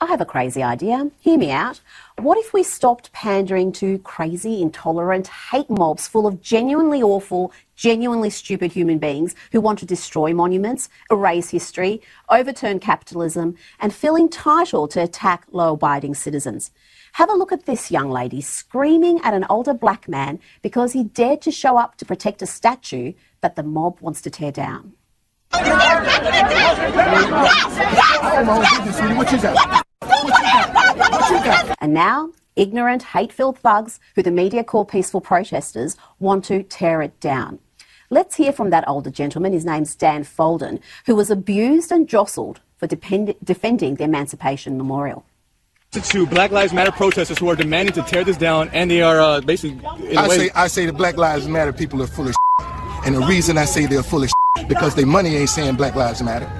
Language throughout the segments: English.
I have a crazy idea. Hear me out. What if we stopped pandering to crazy, intolerant hate mobs full of genuinely awful, genuinely stupid human beings who want to destroy monuments, erase history, overturn capitalism, and feel entitled to attack law-abiding citizens? Have a look at this young lady screaming at an older black man because he dared to show up to protect a statue that the mob wants to tear down. And now, ignorant, hate-filled thugs who the media call peaceful protesters want to tear it down. Let's hear from that older gentleman. His name's Dan Folden, who was abused and jostled for defending the Emancipation Memorial. To Black Lives Matter protesters who are demanding to tear this down, and they are basically... I say the Black Lives Matter people are full of shit. And the reason I say they're full of shit, because their money ain't saying Black Lives Matter.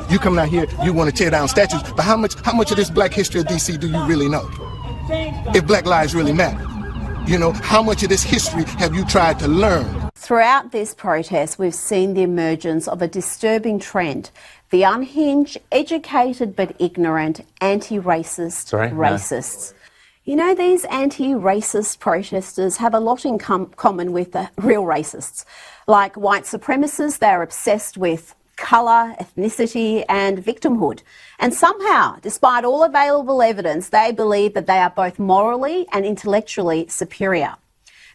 You come out here, you want to tear down statues, but how much of this black history of DC do you really know? If Black lives really matter, you know, how much of this history have you tried to learn? Throughout this protest, we've seen the emergence of a disturbing trend. The unhinged, educated but ignorant, anti-racist racists. You know, these anti-racist protesters have a lot in common with the real racists. Like white supremacists, they're obsessed with colour, ethnicity and victimhood. And somehow, despite all available evidence, they believe that they are both morally and intellectually superior.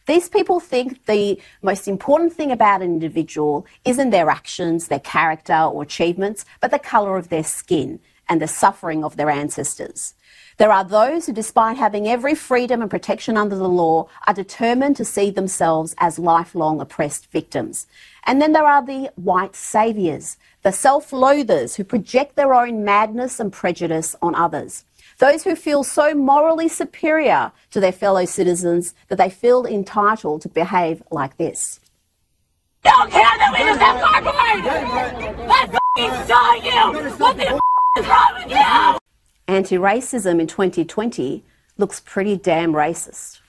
These people think the most important thing about an individual isn't their actions, their character or achievements, but the colour of their skin and the suffering of their ancestors. There are those who, despite having every freedom and protection under the law, are determined to see themselves as lifelong oppressed victims. And then there are the white saviours, the self-loathers who project their own madness and prejudice on others. Those who feel so morally superior to their fellow citizens that they feel entitled to behave like this. Don't care that we just have carbohydrates! Let's show you what the is wrong with you! Anti-racism in 2020 looks pretty damn racist.